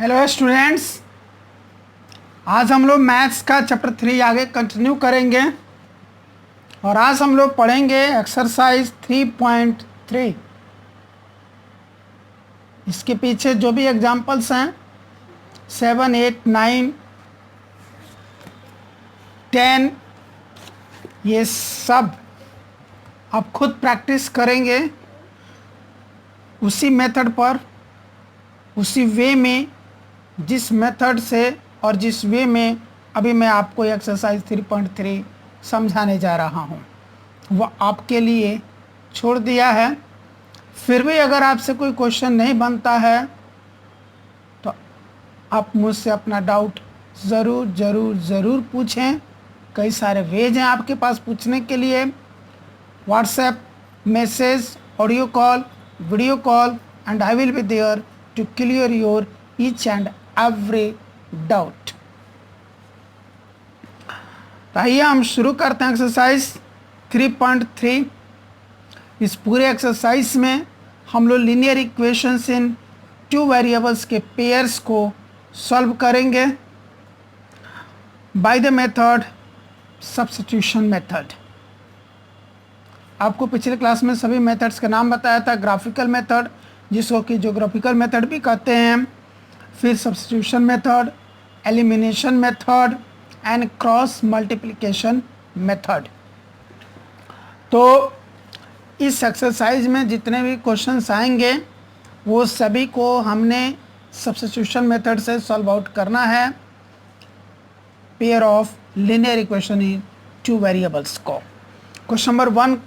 Hello students, आज हम लोग मैथ्स का चैप्टर 3 आगे कंटिन्यू करेंगे और आज हम लोग पढ़ेंगे एक्सरसाइज 3.3। इसके पीछे जो भी एग्जांपल्स हैं 7, 8, 9, 10 ये सब आप खुद प्रैक्टिस करेंगे उसी मेथड पर, उसी वे में, जिस मेथड से और जिस वे में अभी मैं आपको एक्सरसाइज 3.3 समझाने जा रहा हूँ वह आपके लिए छोड़ दिया है। फिर भी अगर आपसे कोई क्वेश्चन नहीं बनता है तो आप मुझसे अपना डाउट ज़रूर ज़रूर ज़रूर पूछें। कई सारे वेज हैं आपके पास पूछने के लिए, WhatsApp, message, audio call, video call, and I will be there to clear your each and every doubt. तो आइए हम शुरू करते हैं एक्सरसाइज 3.3। इस पूरे एक्सरसाइज में हम लोग लीनियर इक्वेशंस इन 2 वेरिएबल्स के पेयर्स को सॉल्व करेंगे by the method substitution method. आपको पिछले क्लास में सभी मेथड्स का नाम बताया था। ग्राफिकल मेथड, जिसको कि ज्योग्राफिकल मेथड भी कहते हैं, फिर substitution method, elimination method and cross multiplication method. तो इस एक्सरसाइज में जितने भी क्वेश्चंस आएंगे वो सभी को हमने सब्स्टिट्यूशन मेथड से सॉल्व आउट करना है pair of linear equation in 2 variables को। क्वेश्चन नंबर 1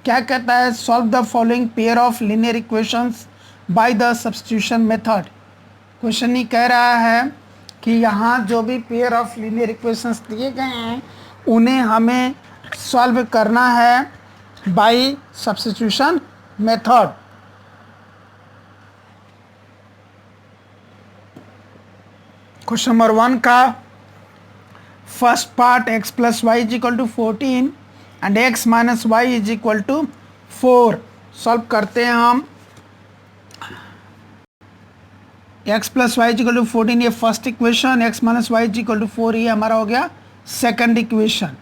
क्या कहता है? Solve the following pair of linear equations by the substitution method. Question ही कह रहा है कि यहाँ जो भी पेयर ऑफ लीनियर इक्वेशंस दिए गए हैं उन्हें हमें सॉल्व करना है by substitution method. Question number 1 का first part x plus y is equal to 14 and x minus y is equal to 4 solve करते हैं हम। x plus y is equal to 14 ये first equation, x minus y is equal to 4 ये हमारा हो गया second equation.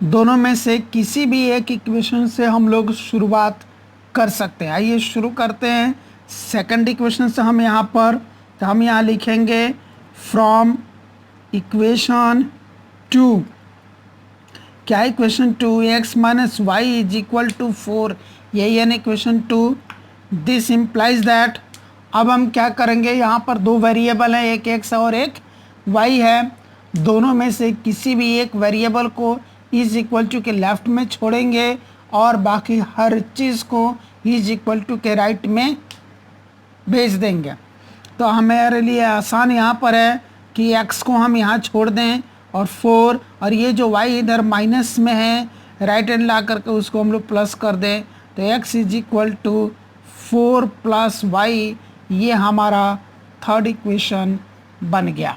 दोनों में से किसी भी एक इक्वेशन से हम लोग शुरुआत कर सकते हैं। आइए शुरू करते हैं सेकंड इक्वेशन से। हम यहाँ पर तो हम यहाँ लिखेंगे फ्रॉम इक्वेशन 2। क्या equation 2? x minus y is equal to 4, यही है ना इक्वेशन 2। दिस इम्प्लाइज दैट, अब हम क्या करेंगे, यहाँ पर 2 वेरिएबल हैं, एक x और एक y है। दोनों में से किसी भी एक वेरिएबल को इज इक्वल टू के लेफ्ट में छोड़ेंगे और बाकी हर चीज़ को इज इक्वल टू के राइट में भेज देंगे। तो हमारे लिए आसान यहाँ पर है कि x को हम यहाँ छोड़ दें और 4, और ये जो y इधर माइनस में है राइट हैंड ला करके उसको हम लोग प्लस कर दें। तो x is equal to 4 plus y, ये हमारा थर्ड इक्वेशन बन गया।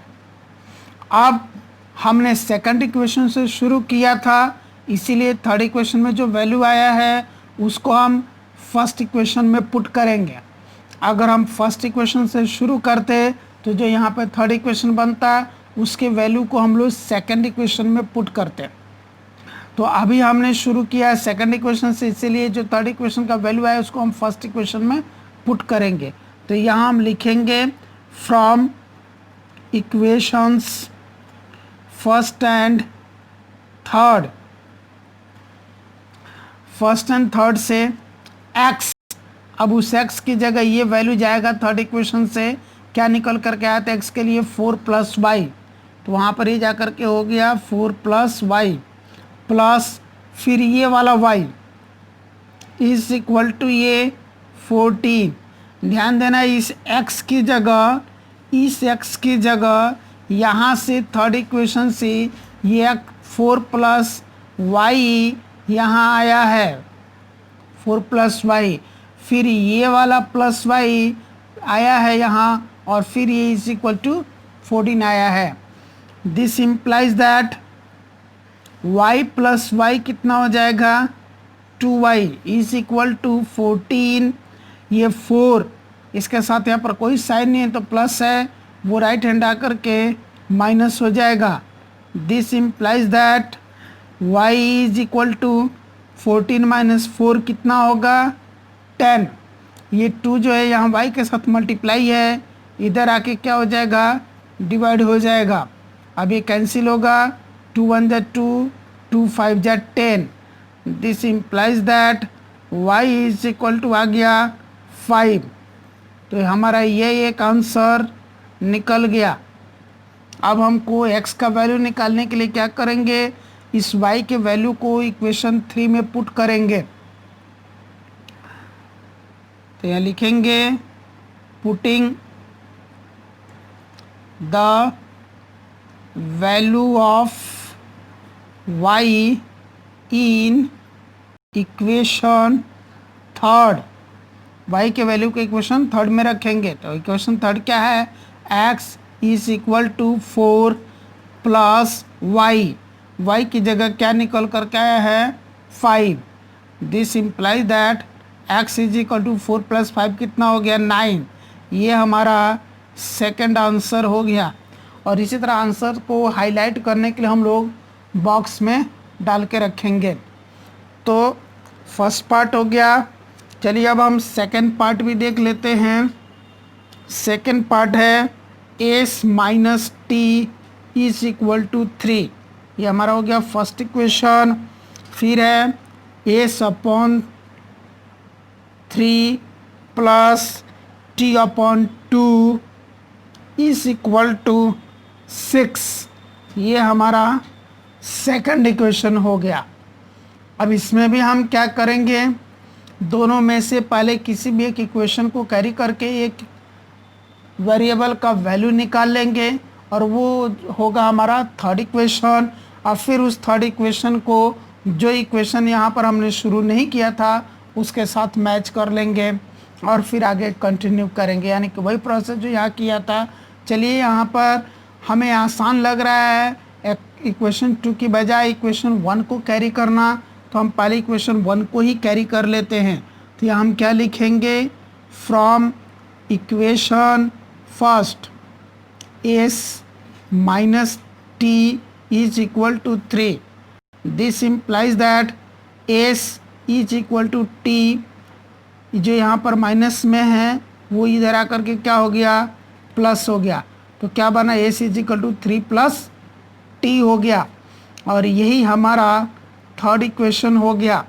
अब हमने सेकंड इक्वेशन से शुरू किया था, इसीलिए थर्ड इक्वेशन में जो वैल्यू आया है उसको हम फर्स्ट इक्वेशन में पुट करेंगे। अगर हम फर्स्ट इक्वेशन से शुरू करते तो जो यहाँ पे थर्ड इक्वेशन बनता है उसके वैल्यू को हम लोग सेकंड इक्वेशन में पुट करते। तो अभी हमने शुरू किया सेकंड इक्वेशन से, इसीलिए जो थर्ड इक्वेशन का वैल्यू आया उसको हम फर्स्ट इक्वेशन में पुट करेंगे। तो यहाँ हम लिखेंगे from equations first and third, first and third से x, अब उस x की जगह ये वैल्यू जाएगा थर्ड इक्वेशन से, क्या निकल करके आया था x के लिए 4 प्लस वाई, तो वहाँ पर ही जा कर के हो गया 4 प्लस वाई प्लस फिर ये वाला y इज इक्वल टू ये 14। ध्यान देना इस x की जगह यहाँ से थर्ड इक्वेशन से ये 4 प्लस वाई यहाँ आया है, 4 प्लस वाई, फिर ये वाला प्लस वाई आया है यहाँ, और फिर ये इज इक्वल टू 14 आया है। This implies that y plus y कितना हो जाएगा 2y इज इक्वल टू 14, ये 4, इसके साथ यहाँ पर कोई साइन नहीं है तो प्लस है, वो राइट हैंड आकर के माइनस हो जाएगा। This implies that y is equal to 14 minus 4 कितना होगा 10। ये 2 जो है यहाँ y के साथ मल्टीप्लाई है, इधर आके क्या हो जाएगा डिवाइड हो जाएगा। अब ये कैंसिल होगा, 2 1 जा 2, 2 5 जा 10। This implies that y is equal to आ गया 5। तो हमारा ये एक आंसर निकल गया। अब हमको x का वैल्यू निकालने के लिए क्या करेंगे, इस y के वैल्यू को इक्वेशन 3 में पुट करेंगे। तो यहाँ लिखेंगे putting the value of y in equation third. y के वैल्यू को इक्वेशन थर्ड में रखेंगे। तो इक्वेशन थर्ड क्या है, x is equal to 4 plus y की जगह क्या निकल कर क्या आया है 5। This implies that x is equal to 4 plus 5 कितना हो गया 9। ये हमारा सेकंड आंसर हो गया। और इसी तरह आंसर को हाईलाइट करने के लिए हम लोग बॉक्स में डाल के रखेंगे। तो फर्स्ट पार्ट हो गया। चलिए अब हम सेकंड पार्ट भी देख लेते हैं। सेकंड पार्ट है s minus t is equal to 3। ये हमारा हो गया फर्स्ट इक्वेशन। फिर है s upon 3 plus t upon 2 is equal to 6। ये हमारा सेकंड इक्वेशन हो गया। अब इसमें भी हम क्या करेंगे, दोनों में से पहले किसी भी एक इक्वेशन को कैरी करके एक वेरिएबल का वैल्यू निकाल लेंगे और वो होगा हमारा थर्ड इक्वेशन। और फिर उस थर्ड इक्वेशन को जो इक्वेशन यहाँ पर हमने शुरू नहीं किया था उसके साथ मैच कर लेंगे और फिर आगे कंटिन्यू करेंगे, यानी कि वही प्रोसेस जो यहाँ किया था। चलिए यहाँ पर हमें आसान लग रहा है इक्वेशन 2 की बजाय इक्वेशन 1 को कैरी करना, तो हम पहले इक्वेशन 1 को ही कैरी कर लेते हैं। तो यहाँ हम क्या लिखेंगे, from equation first s minus t is equal to 3। This implies that s is equal to t, जो यहाँ पर माइनस में है वो इधर आकर के क्या हो गया प्लस हो गया। तो क्या बना, s is equal to 3 plus t हो गया। और यही हमारा थर्ड इक्वेशन हो गया।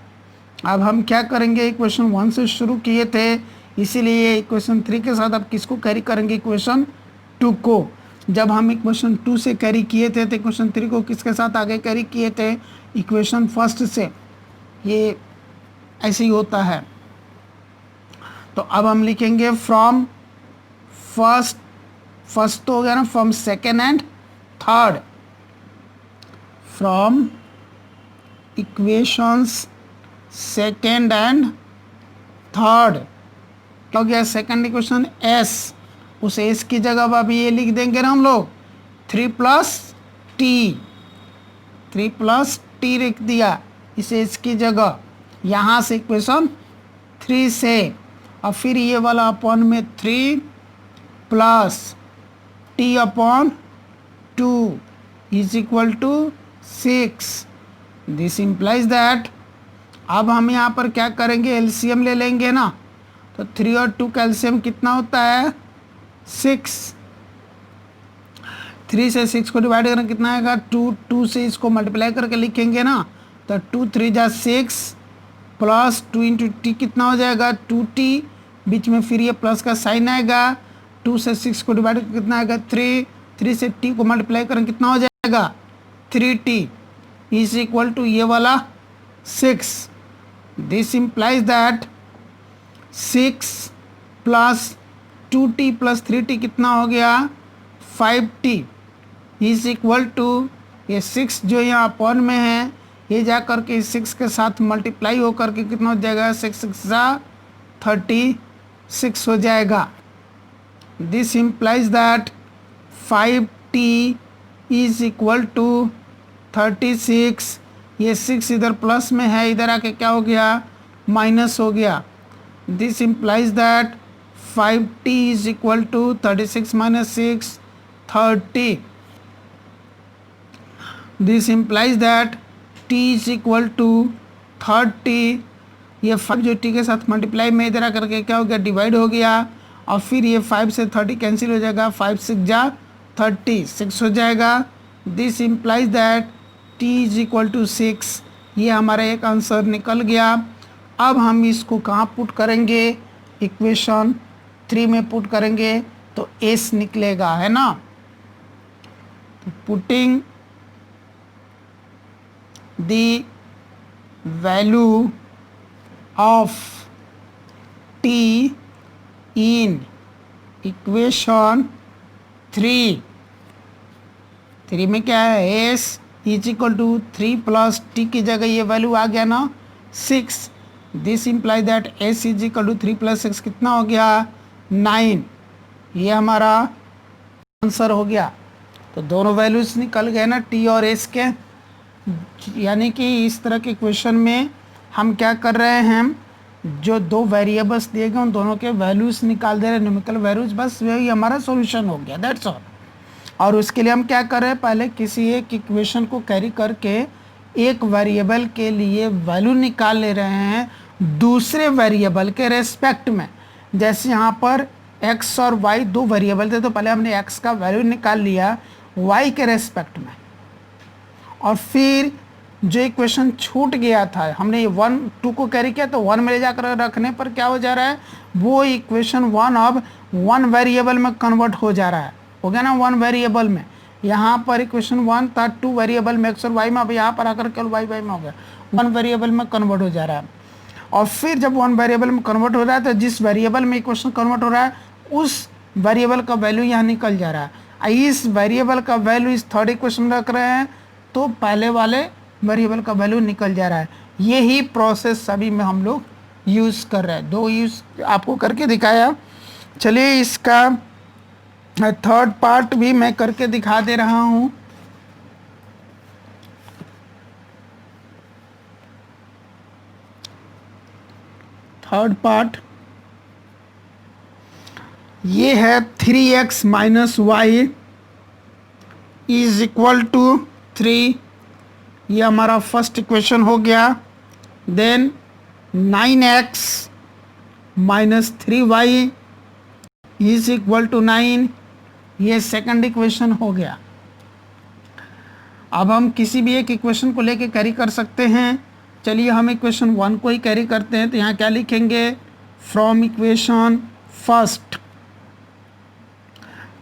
अब हम क्या करेंगे, इक्वेशन 1 से शुरू किए थे, इसीलिए इक्वेशन 3 के साथ अब किसको कैरी करेंगे, इक्वेशन 2 को। जब हम इक्वेशन 2 से कैरी किए थे तो इक्वेशन 3 को किसके साथ आगे कैरी किए थे, इक्वेशन फर्स्ट से। ये ऐसे ही होता है। तो अब हम लिखेंगे फ्रॉम फर्स्ट तो हो गया ना, from second and third, from equations second and third हो गया। सेकेंड इक्वेशन s, उस s की जगह अभी ये लिख देंगे ना हम लोग 3 प्लस टी लिख दिया इस s की जगह, यहाँ से इक्वेशन 3 से। और फिर ये वाला अपॉन में 3 plus t upon 2 is equal to 6। This implies that, अब हम यहाँ पर क्या करेंगे, एलसीएम ले लेंगे ना। तो 3 और 2 का एलसीएम कितना होता है 6। 3 से 6 को डिवाइड करना कितना आएगा 2 से इसको मल्टीप्लाई करके लिखेंगे ना, तो 2 3 जा 6 प्लस 2 इंटू टी कितना हो जाएगा 2t, बीच में फिर ये प्लस का साइन आएगा। 2 से 6 को डिवाइड करके कितना आएगा 3 से t को मल्टीप्लाई करें कितना हो जाएगा 3t इज इक्वल टू ये वाला 6। This implies that 6 plus 2t plus 3t कितना हो गया 5t इज इक्वल टू ये 6 जो यहाँ अपॉन में है ये जा करके 6 के साथ मल्टीप्लाई हो करके कितना हो जाएगा 6 36 हो जाएगा। This implies that 5t is equal to 36। ये 6 इधर प्लस में है, इधर आके क्या हो गया माइनस हो गया। This implies that 5t is equal to 36 minus 6 30. This implies that t is equal to 30. ये 5 जो t के साथ मल्टीप्लाई में इधर करके क्या हो गया, डिवाइड हो गया, और फिर ये 5 से 30 कैंसिल हो जाएगा, 5 6 जा 36 हो जाएगा. This implies that t is equal to 6. ये हमारा एक आंसर निकल गया. अब हम इसको कहाँ पुट करेंगे, इक्वेशन 3 में पुट करेंगे तो s निकलेगा, है ना. तो putting the value of t in equation 3 में क्या है, s is equal to 3 plus t की जगह ये वैल्यू आ गया ना 6. This imply that s is equal to 3 plus 6 कितना हो गया, 9. ये हमारा आंसर हो गया. तो दोनों वैल्यूज निकल गए ना t और s के. यानी कि इस तरह के क्वेश्चन में हम क्या कर रहे हैं, जो दो वेरिएबल्स दिए गए उन दोनों के वैल्यूज निकाल दे रहे हैं, न्यूमेरिकल वैल्यूज, बस वही हमारा सॉल्यूशन हो गया, दैट्स ऑल. और उसके लिए हम क्या कर रहे हैं, पहले किसी एक इक्वेशन को कैरी करके एक वेरिएबल के लिए वैल्यू निकाल ले रहे हैं दूसरे वेरिएबल के रेस्पेक्ट में. जैसे यहाँ पर x और y दो वेरिएबल थे, तो पहले हमने x का वैल्यू निकाल लिया y के रेस्पेक्ट में, और फिर जो इक्वेशन छूट गया था हमने ये 1 2 को कैरी किया, तो 1 में ले जाकर रखने पर क्या हो जा रहा है, वो इक्वेशन 1 अब 1 वेरिएबल में कन्वर्ट हो जा रहा है, हो गया ना 1 वेरिएबल में. यहाँ पर इक्वेशन 1 था 2 वेरिएबल में x और y में, अब यहाँ पर आकर केवल y में हो गया, 1 वेरिएबल में कन्वर्ट हो जा रहा है. और फिर जब 1 वेरिएबल में कन्वर्ट हो रहा है तो जिस वेरिएबल में इक्वेशन कन्वर्ट हो रहा है उस वेरिएबल का वैल्यू यहाँ निकल जा रहा है. इस वेरिएबल का वैल्यू इस थर्ड इक्वेशन में रख रहे हैं तो पहले वाले वेरिएबल का वैल्यू निकल जा रहा है. यही प्रोसेस सभी में हम लोग यूज़ कर रहे हैं. 2 यूज़ आपको करके दिखाया. चलिए इसका थर्ड पार्ट भी मैं करके दिखा दे रहा हूँ. थर्ड पार्ट ये है 3x minus y is equal to 3. ये हमारा फर्स्ट इक्वेशन हो गया. Then 9x minus 3y is equal to 9. ये सेकंड इक्वेशन हो गया. अब हम किसी भी एक इक्वेशन को लेके कैरी कर सकते हैं. चलिए हम इक्वेशन 1 को ही कैरी करते हैं. तो यहाँ क्या लिखेंगे, from equation first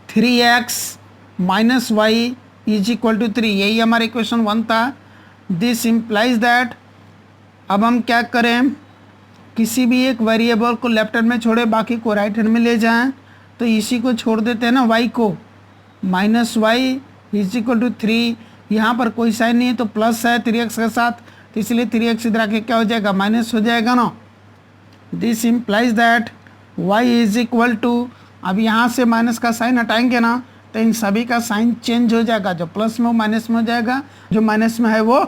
3x minus y is equal to 3. यही हमारा इक्वेशन 1 था. दिस इम्प्लाइज दैट अब हम क्या करें, किसी भी एक वेरिएबल को लेफ्ट हैंड में छोड़े, बाकी को राइट हैंड में ले जाएं. तो इसी को छोड़ देते हैं ना, y को, minus y is equal to 3. यहाँ पर कोई साइन नहीं है तो प्लस है 3x के साथ, तो इसलिए 3x इधर आके क्या हो जाएगा, माइनस हो जाएगा ना. This implies that y is equal to, अब यहाँ से माइनस का साइन हटाएंगे ना तो इन सभी का साइन चेंज हो जाएगा. जो प्लस में वो माइनस में हो जाएगा, जो माइनस में है वो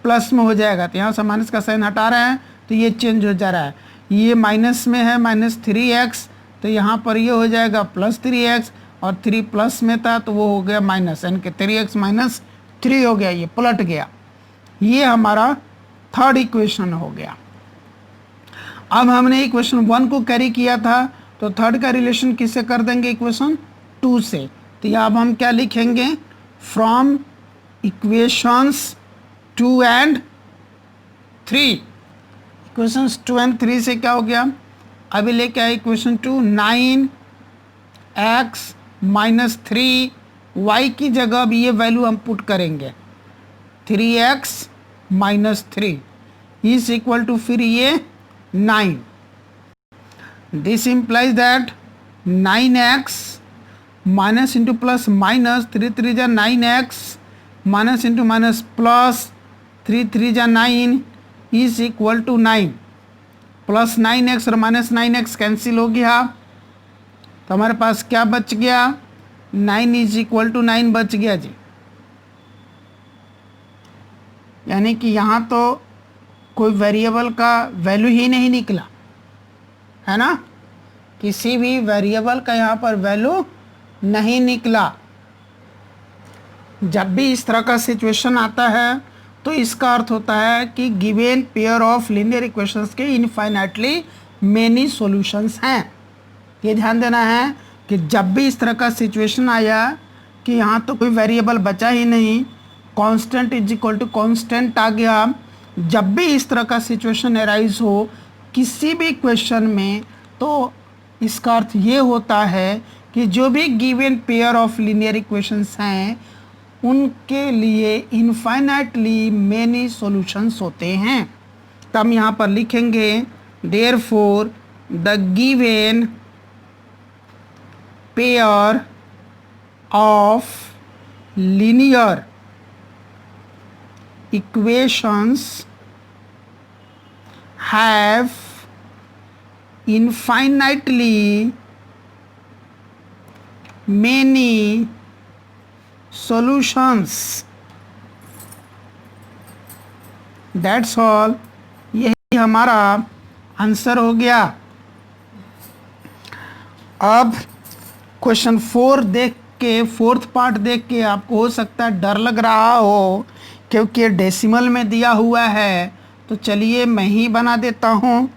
प्लस में हो जाएगा. तो यहाँ से माइनस का साइन हटा रहे हैं तो ये चेंज हो जा रहा है. ये माइनस में है माइनस 3x, तो यहाँ पर ये हो जाएगा प्लस 3x, और 3 प्लस में था तो वो हो गया माइनस, यानी कि 3x माइनस 3 हो गया, ये पलट गया. ये हमारा थर्ड इक्वेशन हो गया. अब हमने इक्वेशन 1 को कैरी किया था तो थर्ड का रिलेशन किससे कर देंगे, इक्वेशन 2 से. तो यहाँ अब हम क्या लिखेंगे, from equations 2 and 3. Equations 2 and 3 से क्या हो गया, अभी लेके आए इक्वेशन 2, 9x माइनस 3y की जगह अब ये वैल्यू हम पुट करेंगे, 3x minus 3 is equal to फिर ये 9. This implies that 9x minus into plus minus 3 3 जा 9x minus into minus plus 3 3 जा 9 is equal to 9. Plus 9x और माइनस 9x कैंसिल हो गया, तो हमारे पास क्या बच गया, 9 इज इक्वल टू 9 बच गया जी. यानी कि यहाँ तो कोई वेरिएबल का वैल्यू ही नहीं निकला, है ना. किसी भी वेरिएबल का यहाँ पर वैल्यू नहीं निकला. जब भी इस तरह का सिचुएशन आता है तो इसका अर्थ होता है कि given pair of linear equations के इनफाइनाइटली मेनी सॉल्यूशंस हैं। ये ध्यान देना है कि जब भी इस तरह का सिचुएशन आया कि यहाँ तो कोई वेरिएबल बचा ही नहीं, constant is equal to constant आ गया, जब भी इस तरह का सिचुएशन अराइज हो किसी भी क्वेश्चन में, तो इसका अर्थ ये होता है कि जो भी given pair of linear equations हैं उनके लिए इनफाइनाइटली मेनी सॉल्यूशंस होते हैं। तो हम यहाँ पर लिखेंगे therefore the given pair of linear equations have infinitely many solutions। That's all। यही हमारा आंसर हो गया। अब क्वेश्चन 4 देख के, फोर्थ पार्ट देख के आपको हो सकता है डर लग रहा हो क्योंकि डेसिमल में दिया हुआ है, तो चलिए मैं ही बना देता हूँ।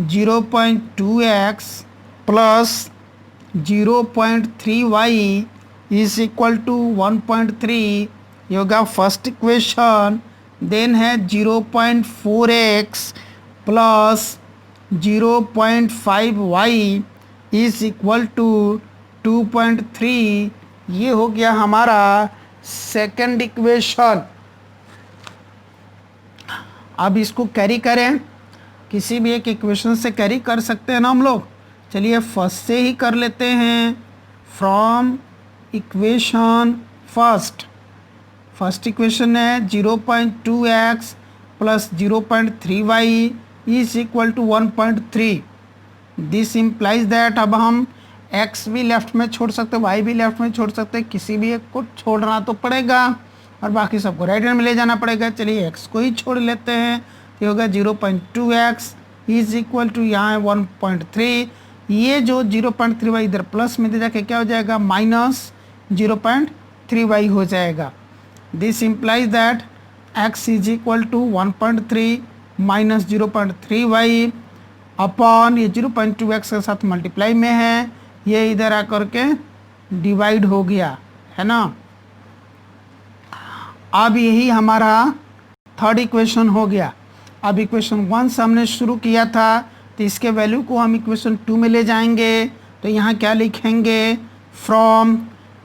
0.2x plus 0.3y is equal to 1.3, ये होगा फर्स्ट इक्वेशन। देन है 0.4x plus 0.5y is equal to 2.3, ये हो गया हमारा सेकंड इक्वेशन। अब इसको कैरी करें, किसी भी एक इक्वेशन से कैरी कर सकते हैं ना हम लोग। चलिए फर्स्ट से ही कर लेते हैं। फ्रॉम इक्वेशन फर्स्ट इक्वेशन है 0.2x plus 0.3y is equal to 1.3। This implies that अब हम x भी लेफ्ट में छोड़ सकते, y भी लेफ्ट में छोड़ सकते, किसी भी एक को छोड़ना तो पड़ेगा और बाकी सबको राइट हैंड में ले जाना पड़ेगा। चलिए x को ही छोड़ लेते हैं, ये होगा 0.2x इज इक्वल टू यहाँ है 1.3। ये जो 0.3y इधर प्लस में दे जाके क्या हो जाएगा, माइनस 0.3y हो जाएगा। This implies that x is equal to 1.3 minus 0.3y upon ये 0.2x के साथ मल्टीप्लाई में है, ये इधर आकर के डिवाइड हो गया है ना। अब यही हमारा थर्ड इक्वेशन हो गया। अब इक्वेशन 1 से हमने शुरू किया था तो इसके वैल्यू को हम इक्वेशन 2 में ले जाएंगे। तो यहाँ क्या लिखेंगे, from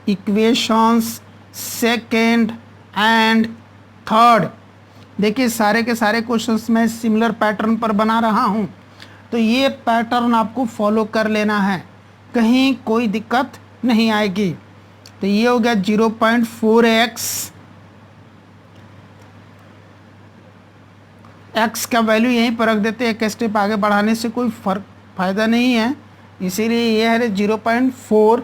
equations second and third. देखिए सारे के सारे क्वेश्चंस मैं सिमिलर पैटर्न पर बना रहा हूँ, तो ये पैटर्न आपको फॉलो कर लेना है, कहीं कोई दिक्कत नहीं आएगी। तो ये हो गया 0.4x, x का वैल्यू यहीं पर रख देते हैं, एक स्टेप आगे बढ़ाने से कोई फ़ायदा नहीं है, इसीलिए ये है 0.4।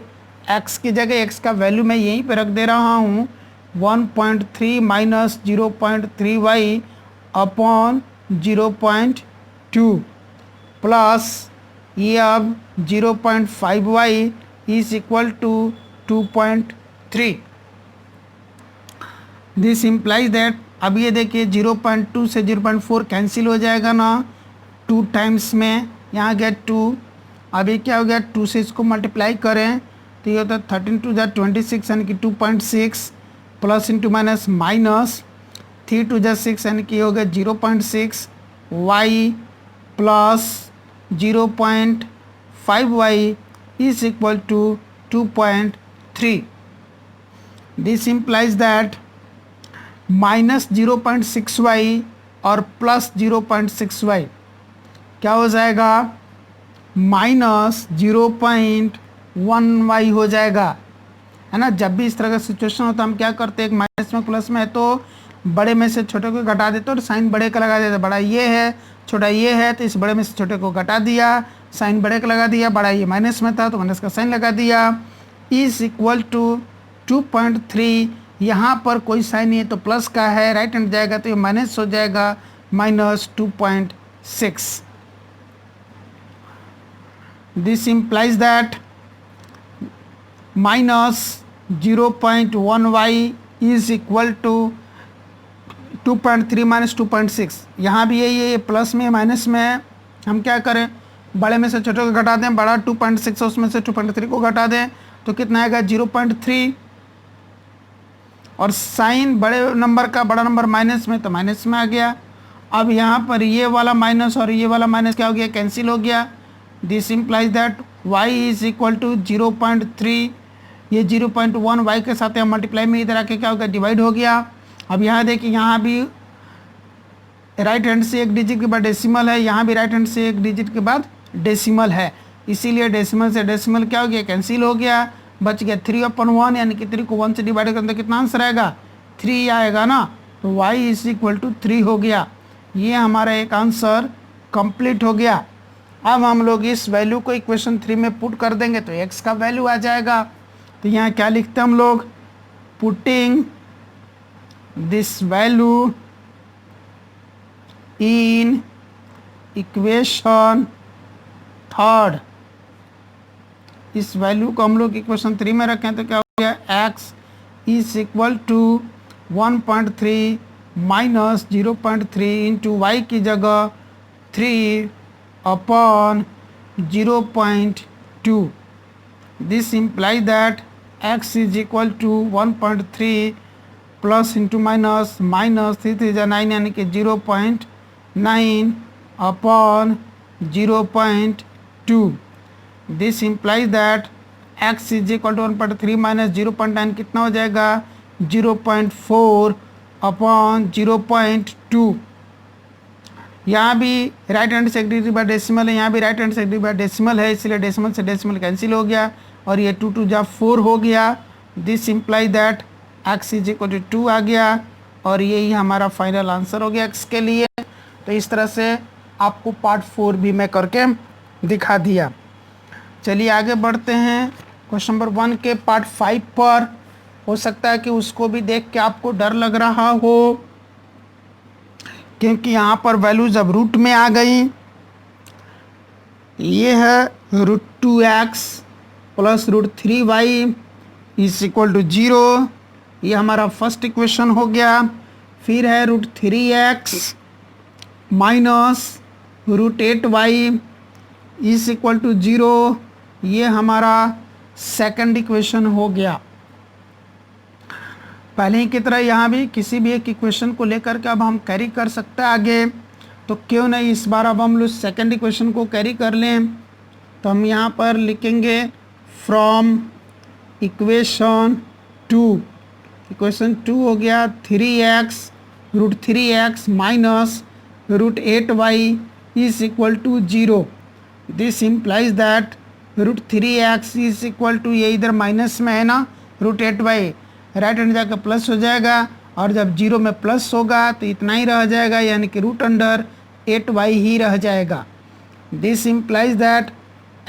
x की जगह x का वैल्यू मैं यहीं पर रख दे रहा हूँ 1.3 माइनस 0.3y अपॉन 0.2 प्लस ये अब 0.5y is equal to 2.3। This implies that, अब ये देखिए 0.2 से 0.4 कैंसिल हो जाएगा ना, 2 टाइम्स में यहाँ गया 2। अब ये क्या हो गया, 2 से इसको मल्टीप्लाई करें तो ये होता है 13 टू 26 यानी कि 2.6 plus into minus minus 3 two 6 यानी कि हो गया 0.6 y plus 0.5y is equal to 2.3। This implies that minus 0.6y और प्लस 0.6y क्या हो जाएगा, माइनस 0.1y हो जाएगा, है ना। जब भी इस तरह का सिचुएशन होता है हम क्या करते हैं, एक माइनस में प्लस में है तो बड़े में से छोटे को घटा देते और साइन बड़े का लगा देते। बड़ा ये है छोटा ये है तो इस बड़े में से छोटे को घटा दिया, साइन बड़े का लगा दिया, बड़ा ये माइनस में था तो माइनस का साइन लगा दिया, इज इक्वल टू 2.3। यहाँ पर कोई साइन नहीं है तो प्लस का है, राइट हैंड जाएगा तो ये माइनस हो जाएगा, minus 2.6। This implies that minus 0.1y is equal to 2.3 minus 2.6। यहाँ भी यही है, ये प्लस में माइनस में है। हम क्या करें, बड़े में से छोटे को घटा दें, बड़ा 2.6 है उसमें से 2.3 को घटा दें तो कितना आएगा 0.3। और साइन बड़े नंबर का बड़ा नंबर माइनस में तो माइनस में आ गया। अब यहाँ पर ये वाला माइनस और ये वाला माइनस क्या हो गया, कैंसिल हो गया। This implies that y is equal to 0.3, ये 0.1 y के साथ हम मल्टीप्लाई में इधर आके क्या हो गया, डिवाइड हो गया। अब यहाँ देखिए, यहाँ भी राइट हैंड से एक डिजिट के बाद डेसिमल है, यहाँ भी राइट हैंड से एक डिजिट के बाद डेसिमल है, इसीलिए डेसिमल से डेसिमल क्या हो गया, कैंसिल हो गया। बच गया 3/1, यानी कि 3 को 1 से डिवाइड करने कितना आंसर आएगा, 3 आएगा ना। तो y इज इक्वल टू 3 हो गया। ये हमारा एक आंसर कंप्लीट हो गया। अब हम लोग इस वैल्यू को इक्वेशन 3 में पुट कर देंगे तो x का वैल्यू आ जाएगा। तो यहाँ क्या लिखते हैं हम लोग, putting this value in equation 3, इस वैल्यू को हम लोग इक्वेशन 3 में रखें तो क्या हो गया, x is equal to 1.3 minus 0.3 into y की जगह 3/0.2। This imply that x is equal to 1.3 plus into minus 3 जा 9, यानी कि 0.9/0.2। This implies that x is equal to 1.3 minus 0.9 कितना हो जाएगा, 0.4/0.2। यहाँ भी राइट हैंड से एक डिजिट बाय डेसिमल है, यहाँ भी राइट हैंड से एक डिजिट बाय डेसिमल है, इसलिए डेसिमल से डेसिमल कैंसिल हो गया और ये 2 जा 4 हो गया। This implies that x is equal to 2 आ गया और यही हमारा फाइनल आंसर हो गया x के लिए। तो इस तरह से आपको पार्ट 4 भी मैं करके दिखा दिया। चलिए आगे बढ़ते हैं क्वेश्चन नंबर 1 के पार्ट 5 पर। हो सकता है कि उसको भी देख के आपको डर लग रहा हो, क्योंकि यहाँ पर वैल्यूज अब रूट में आ गई। ये है √2x plus √3y is equal to 0, ये हमारा फर्स्ट इक्वेशन हो गया। फिर है √3x minus √8y is equal to 0, ये हमारा सेकंड इक्वेशन हो गया। पहले ही की तरह यहाँ भी किसी भी एक इक्वेशन को लेकर के अब हम कैरी कर सकते हैं आगे, तो क्यों नहीं इस बार अब हम लोग सेकंड इक्वेशन को कैरी कर लें। तो हम यहाँ पर लिखेंगे फ्रॉम इक्वेशन 2, इक्वेशन 2 हो गया 3x √3x minus √8y is equal to 0। This implies that √3x is equal to, ये इधर माइनस में है ना, √8y राइट हैंड जाकर प्लस हो जाएगा और जब 0 में प्लस होगा तो इतना ही रह जाएगा, यानी कि √8y ही रह जाएगा। This implies that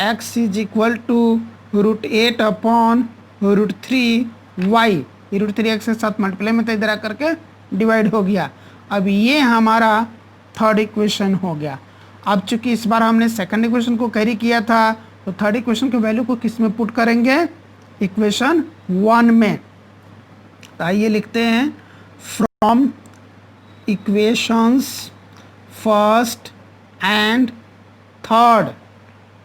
x is equal to √8/√3y, ये √3x के साथ मल्टीप्लाई में तो इधर आकर के डिवाइड हो गया। अब ये हमारा थर्ड इक्वेशन हो गया। अब चूंकि इस बार हमने सेकंड इक्वेशन को कैरी किया था तो थर्ड इक्वेशन के वैल्यू को किस में पुट करेंगे, इक्वेशन 1 में। तो आइए लिखते हैं from equations first and third.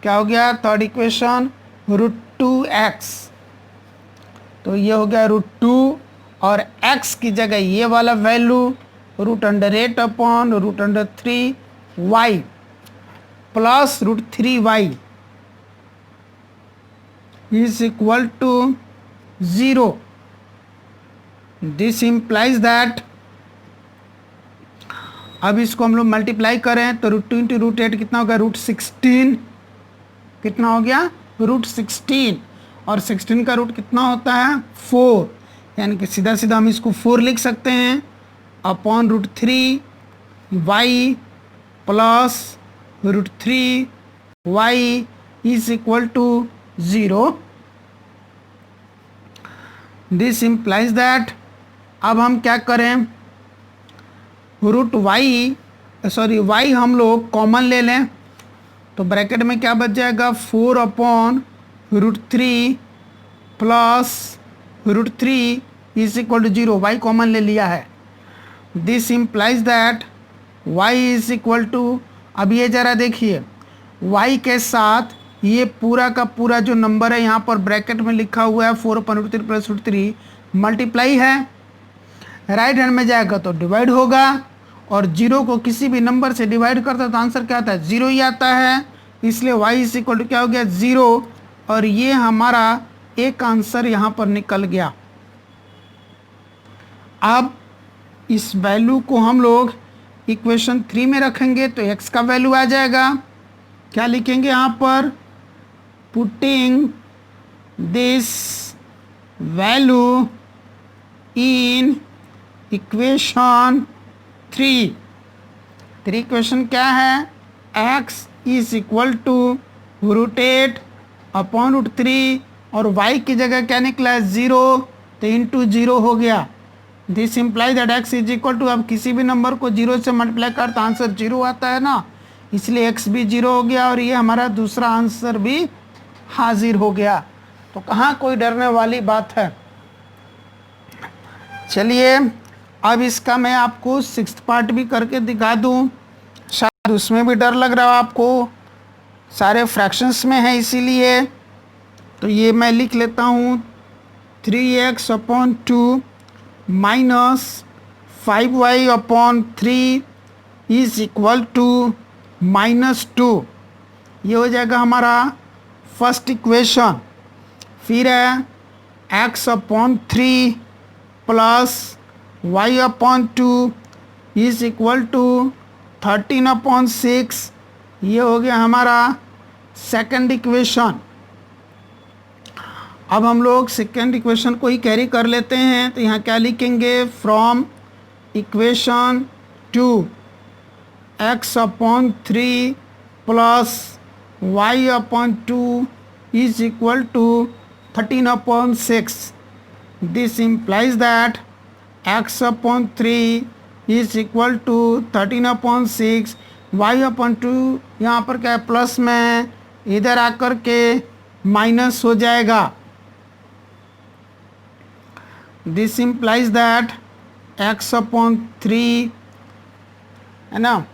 क्या हो गया, थर्ड इक्वेशन √2x, तो ये हो गया √2 और x की जगह ये वाला value √8/√3y plus √3y is equal to 0. This implies that, अब इसको हम लोग मल्टीप्लाई करें तो √2 इंटू √8 कितना होगा, √16, कितना हो गया, √16, और 16 का रूट कितना होता है, 4, यानी कि सीधा सीधा हम इसको 4 लिख सकते हैं upon √3y plus √3y is equal to 0। This implies that, अब हम क्या करें, y हम लोग कॉमन ले लें तो ब्रैकेट में क्या बच जाएगा, 4/√3 plus √3 is equal to 0, y common ले लिया है। This implies that y is equal to, अब ये ज़रा देखिए, वाई के साथ ये पूरा का पूरा जो नंबर है यहाँ पर ब्रैकेट में लिखा हुआ है 4/√3 + √3 मल्टीप्लाई है, राइट हैंड में जाएगा तो डिवाइड होगा, और 0 को किसी भी नंबर से डिवाइड करता है तो आंसर क्या आता है, 0 ही आता है। इसलिए y इज इक्वल टू क्या हो गया, 0, और ये हमारा एक आंसर यहाँ पर निकल गया। अब इस वैल्यू को हम लोग इक्वेशन 3 में रखेंगे तो x का वैल्यू आ जाएगा। क्या लिखेंगे यहाँ पर, putting this value in equation 3 equation क्या है, x इज इक्वल टू √8/√3 और y की जगह क्या निकला है, 0, तो इंटू 0 हो गया। This implies that x is equal to, अब किसी भी नंबर को 0 से मल्टीप्लाई कर तो आंसर 0 आता है ना, इसलिए x भी 0 हो गया और ये हमारा दूसरा आंसर भी हाजिर हो गया। तो कहाँ कोई डरने वाली बात है। चलिए अब इसका मैं आपको 6th पार्ट भी करके दिखा दूं, शायद उसमें भी डर लग रहा हो आपको, सारे फ्रैक्शंस में है इसीलिए। तो ये मैं लिख लेता हूँ, 3x/2 minus 5y/3 is equal to -2, ये हो जाएगा हमारा फर्स्ट इक्वेशन। फिर है x/3 प्लस y/2 इज इक्वल टू 13/6, ये हो गया हमारा सेकंड इक्वेशन। अब हम लोग सेकंड इक्वेशन को ही कैरी कर लेते हैं, तो यहाँ क्या लिखेंगे, फ्रॉम इक्वेशन 2 x/3 प्लस y/2 is equal to 13/6। This implies that x/3 is equal to 13/6, y/2 यहाँ पर क्या है, प्लस में, इधर आकर के माइनस हो जाएगा। दिस इम्प्लाइज दैट x/3 है ना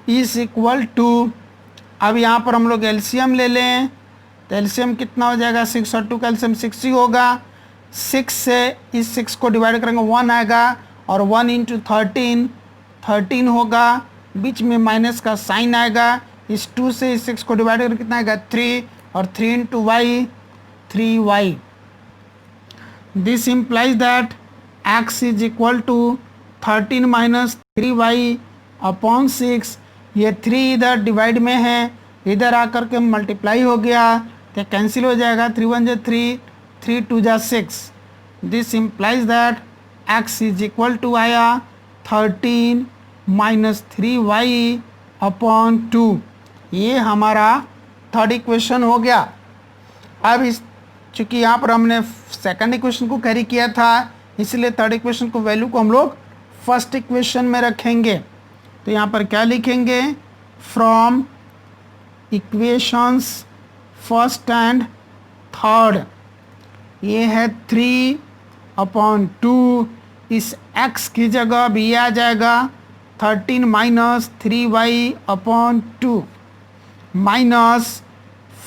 इज इक्वल टू, अब यहाँ पर हम लोग एलसीएम ले लें, तो एलसीएम कितना हो जाएगा, 6 और 2 का एलसीएम 6 ही होगा। 6 से इस 6 को डिवाइड करेंगे 1 आएगा, और 1 × 13 होगा, बीच में माइनस का साइन आएगा। इस 2 से इस 6 को डिवाइड करके कितना आएगा, 3, और 3 × y 3y। This implies that x is equal to 13 - 3y/6, ये 3 इधर डिवाइड में है, इधर आकर के मल्टीप्लाई हो गया तो कैंसिल हो जाएगा, 3 × 1 = 3, 3 × 2 = 6। This implies that x is equal to आया 13 - 3y/2, ये हमारा थर्ड इक्वेशन हो गया। अब इस चूँकि यहाँ पर हमने सेकंड इक्वेशन को कैरी किया था, इसलिए थर्ड इक्वेशन को वैल्यू को हम लोग फर्स्ट इक्वेशन में रखेंगे। तो यहाँ पर क्या लिखेंगे, from equations first and third, ये है 3/2, इस x की जगह भी ये आ जाएगा 13 - 3y/2 minus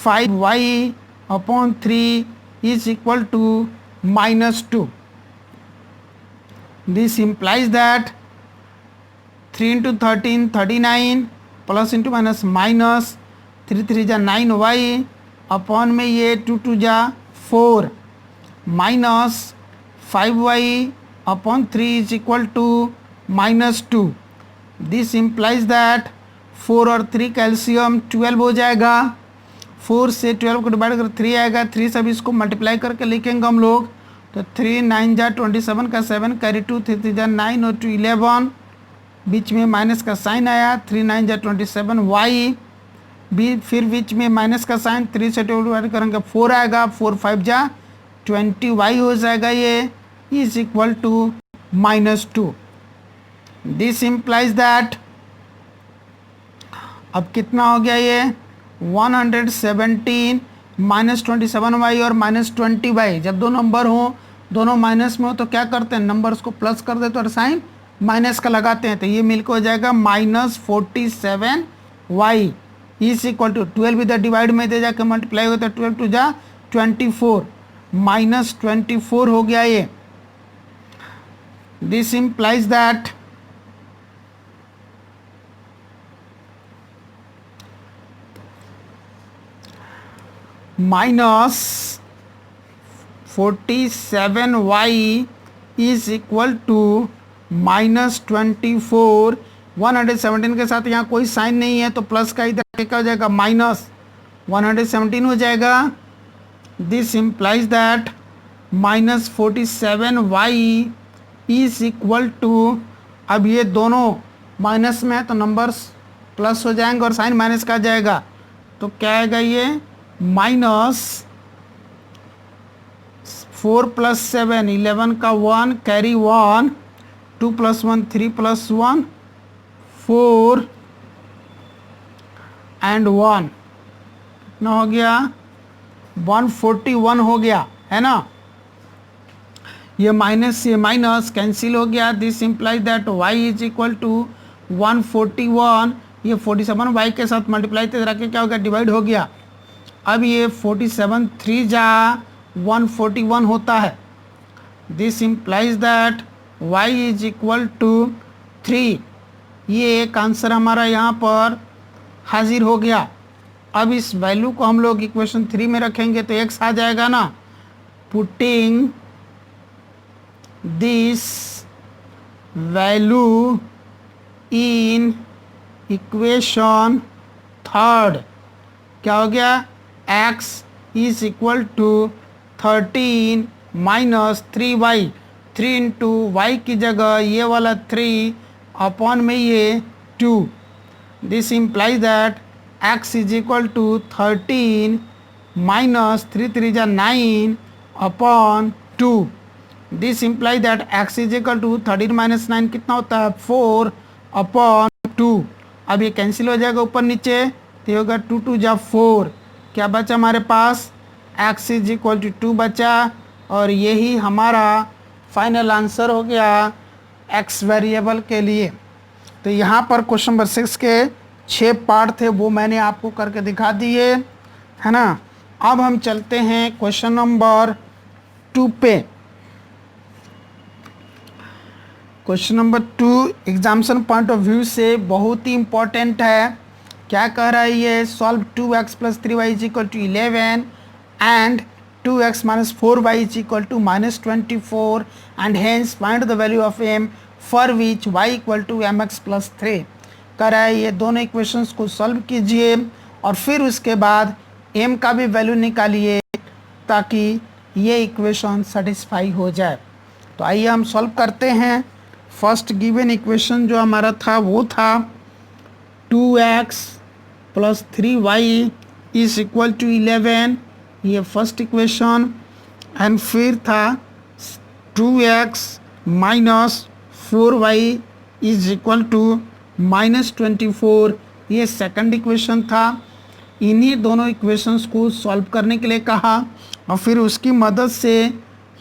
5y/3 is equal to -2। This implies that 3 × 13 39, plus into minus minus, 3 × 3 = 9y, upon में ये 2 × 2 = 4, minus 5y/3 is equal to -2। This implies that 4 और 3 कैल्शियम 12 हो जाएगा, 4 से 12 को डिवाइड कर 3 आएगा, 3 से भी इसको मल्टीप्लाई करके लिखेंगे हम लोग, तो 3 × 9 = 27 का 7 कैरी 2, 3 × 3 = 9 और 2 11, बीच में माइनस का साइन आया, 3 × 9 = 27 y, भी फिर बीच में माइनस का साइन, 3 से 2 डिवाइड करेंगे 4 आएगा, 4 × 5 = 20 y हो जाएगा, ये is equal to -2। This implies that, अब कितना हो गया ये 117 - 27y और -20y, जब दो नंबर हों दोनों माइनस में हो तो क्या करते हैं, नंबर्स को प्लस कर देते और साइन माइनस का लगाते हैं, तो ये मिलकर हो जाएगा -47y इज इक्वल टू 12 इधर डिवाइड में दे जाकर मल्टीप्लाई होता है, 12 टू जा 24, -24 हो गया ये। This implies that -47y is equal to -24। 117 के साथ यहाँ कोई साइन नहीं है तो प्लस का इधर क्या हो जाएगा, -117 हो जाएगा। This implies that -47y is equal to, अब ये दोनों माइनस में है तो नंबर्स प्लस हो जाएंगे और साइन माइनस का जाएगा, तो क्या आएगा ये -4 + 7 11 का 1 कैरी 1 2 + 1 3 + 1 4 एंड 1 कितना हो गया, 141 हो गया है ना। ये माइनस ये माइनस कैंसिल हो गया। This implies that y is equal to 141, ये 47 y के साथ मल्टीप्लाई तो रख के क्या हो गया, डिवाइड हो गया। अब ये 47 3 जा 141 होता है। This implies that y is equal to 3, ये एक आंसर हमारा यहाँ पर हाजिर हो गया। अब इस वैल्यू को हम लोग इक्वेशन 3 में रखेंगे तो x आ जाएगा ना। Putting this value in equation 3, क्या हो गया, x is equal to 13 minus 3y, 3 into y की जगह ये वाला 3 अपॉन में ये 2। This implies that x is equal to 13 minus 3 3 जा 9 upon 2। This implies that x is equal to 13 minus 9 कितना होता है, 4 अपॉन 2। अब ये कैंसिल हो जाएगा ऊपर नीचे, तो ये होगा 2 2 जा 4, क्या बचा हमारे पास, x इज इक्वल टू 2 बचा। और यही हमारा फाइनल आंसर हो गया x वेरिएबल के लिए। तो यहाँ पर क्वेश्चन नंबर 6 के 6 पार्ट थे, वो मैंने आपको करके दिखा दिए है ना। अब हम चलते हैं क्वेश्चन नंबर 2 पे। Question number 2 examination point of view से बहुत ही इंपॉर्टेंट है। क्या कह रहा है ये, solve 2x + 3y is equal to 11 and 2x - 4y is equal to -24 and hence find the value of m for which y equal to mx + 3। कह रहा है ये दोनों इक्वेशंस को सॉल्व कीजिए और फिर उसके बाद m का भी वैल्यू निकालिए ताकि ये इक्वेशन सेटिस्फाई हो जाए। तो आइए हम सॉल्व करते हैं। फर्स्ट गिवन इक्वेशन जो हमारा था वो था 2x + 3y is equal to 11, ये फर्स्ट इक्वेशन। एंड फिर था 2x - 4y is equal to -24, ये सेकंड इक्वेशन था। इन्हीं दोनों इक्वेशंस को सॉल्व करने के लिए कहा और फिर उसकी मदद से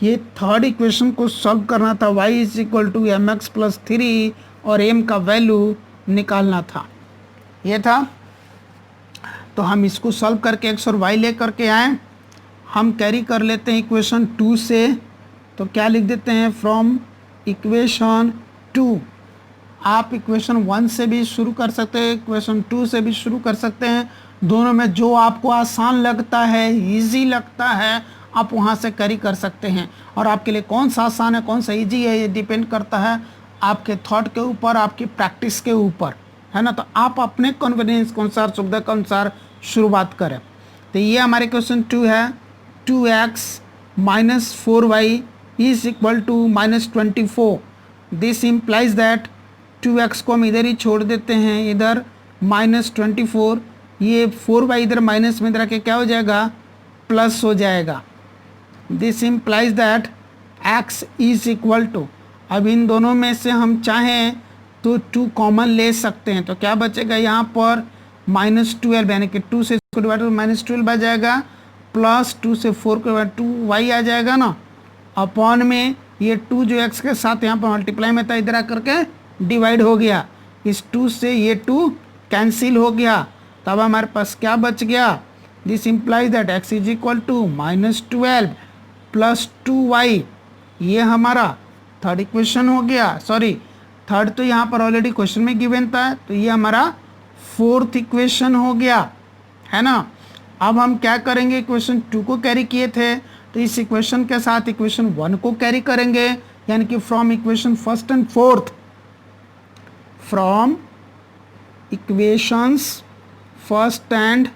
ये थर्ड इक्वेशन को सॉल्व करना था, y is equal to mx + 3 और m का वैल्यू निकालना था, ये था। तो हम इसको सॉल्व करके x और y ले करके आए। हम कैरी कर लेते हैं इक्वेशन 2 से, तो क्या लिख देते हैं, फ्रॉम इक्वेशन 2। आप इक्वेशन 1 से भी शुरू कर सकते हैं, इक्वेशन 2 से भी शुरू कर सकते हैं। दोनों में जो आपको आसान लगता है, इजी लगता है, आप वहाँ से कैरी कर सकते हैं। और आपके लिए कौन सा आसान है कौन सा इजी है, ये डिपेंड करता है आपके थॉट के ऊपर, आपकी प्रैक्टिस के ऊपर, है ना। तो आप अपने कन्वीनियंस के अनुसार, सुविधा के अनुसार शुरुआत करें। तो ये हमारे क्वेश्चन 2 है, 2x - 4y is equal to -24। This implies that 2x को हम इधर ही छोड़ देते हैं, इधर -24, ये 4y इधर माइनस में इधर के क्या हो जाएगा, प्लस हो जाएगा। This implies that x is equal to, अब इन दोनों में से हम चाहें तो 2 कॉमन ले सकते हैं, तो क्या बचेगा यहाँ पर -12, यानी कि 2 से इसको डिवाइड -12 आ जाएगा, प्लस 2 से 4 को डिवाइड 2y आ जाएगा ना। अपॉन में ये 2 जो x के साथ यहाँ पर मल्टीप्लाई में था इधर आकर के डिवाइड हो गया, इस 2 से ये 2 कैंसिल हो गया, तब हमारे पास क्या बच गया, this implies that x is equal to -12 plus 2y, ये हमारा थर्ड इक्वेशन हो गया। सॉरी, थर्ड तो यहाँ पर ऑलरेडी क्वेश्चन में गिवन था, तो ये हमारा फोर्थ इक्वेशन हो गया, है ना। अब हम क्या करेंगे, इक्वेशन 2 को कैरी किए थे, तो इस इक्वेशन के साथ इक्वेशन 1 को कैरी करेंगे, यानी कि from equation first and fourth, from equations first and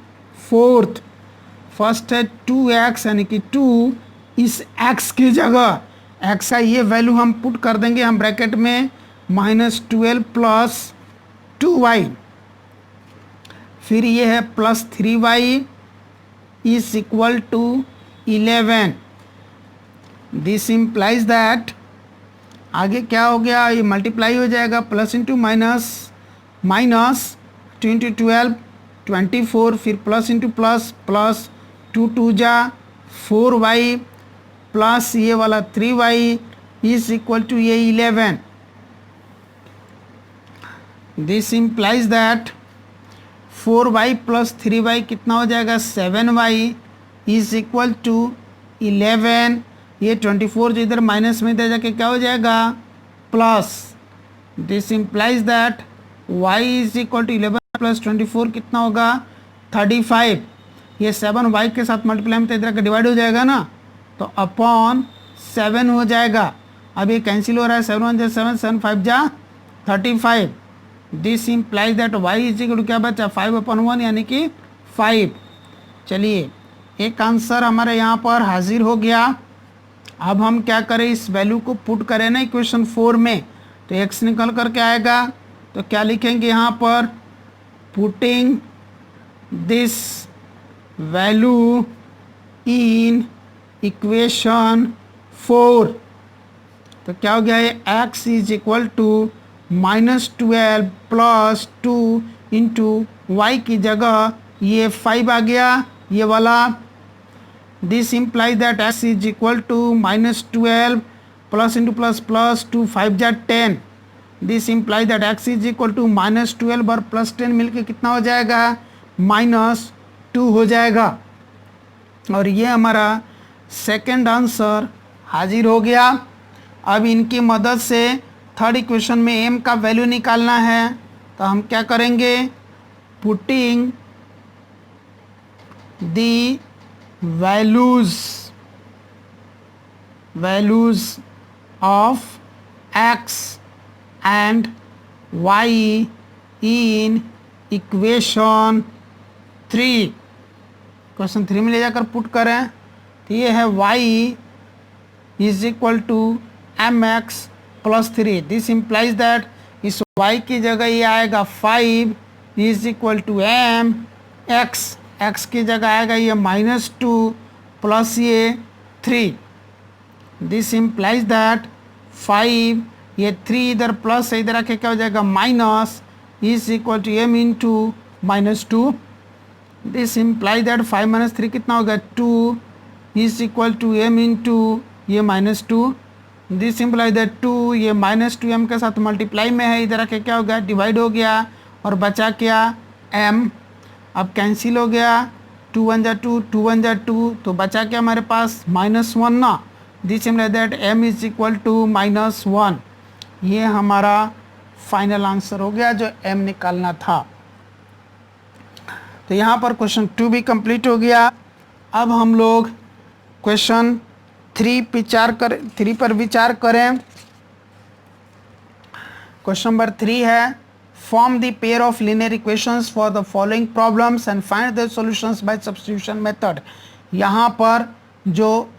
fourth, first है 2x यानी कि 2, इस x की जगह x का ये वैल्यू हम पुट कर देंगे हम ब्रैकेट में -12 प्लस 2y, फिर ये है plus 3y is equal to 11। This implies that, आगे क्या हो गया, ये मल्टीप्लाई हो जाएगा, plus into minus, minus 2 into 12 24, फिर प्लस इंटू प्लस, प्लस 2 2 जा 4y प्लस ये वाला 3y इज इक्वल टू ये 11। This implies that 4y plus 3y कितना हो जाएगा, 7y इज इक्वल टू 11। ये 24 जो इधर माइनस में इधर जाके क्या हो जाएगा, plus. This implies that y is equal to 11 plus 24 कितना होगा, 35। ये 7y के साथ मल्टीप्लाई में तो इधर का डिवाइड हो जाएगा ना, तो अपॉन 7 हो जाएगा। अब ये कैंसिल हो रहा है, 7 1 जा 7, 7 5 जा 35। This implies that y is equal to क्या बचा, 5/1 यानी कि 5। चलिए, एक आंसर हमारे यहाँ पर हाजिर हो गया। अब हम क्या करें, इस वैल्यू को पुट करें ना इक्वेशन 4 में, तो x निकल करके आएगा, तो क्या लिखेंगे यहाँ पर, putting this value in equation 4, तो क्या हो गया, ये x is equal to -12 plus 2 into y की जगह ये 5 आ गया, ये वाला। This implies that x is equal to -12 plus into plus plus 2 5 जा 10। This implies that x is equal to -12 और प्लस 10 मिलके कितना हो जाएगा, -2 हो जाएगा। और ये हमारा सेकंड आंसर हाजिर हो गया। अब इनकी मदद से थर्ड इक्वेशन में m का वैल्यू निकालना है, तो हम क्या करेंगे, putting the values of x and y in equation 3, question 3 में ले जाकर पुट करें, तो ये है y is equal to mx plus 3। This implies that इस y की जगह ये आएगा 5 is equal to m x की जगह आएगा ये -2 प्लस ये 3। दिस इम्प्लाइज दैट 5, ये 3 इधर प्लस है, इधर आके क्या हो जाएगा, minus is equal to m into -2। This implies that 5 - 3 कितना होगा, 2 is equal to m into ये -2। दिस इम्प्लाइज दैट 2, ये -2m के साथ मल्टीप्लाई में है, इधर आके क्या हो गया, डिवाइड हो गया, और बचा क्या, m। अब कैंसिल हो गया, 2 1 जा 2, 2 1 जा 2, तो बचा क्या हमारे पास, -1 ना। This implies that m is equal to -1। ये हमारा फाइनल आंसर हो गया जो m निकालना था। तो यहाँ पर क्वेश्चन 2 भी कंप्लीट हो गया। अब हम लोग क्वेश्चन 3 पर विचार करें। क्वेश्चन नंबर 3 है, form the pair of linear equations for the following problems and find the solutions by substitution method. यहाँ पर जो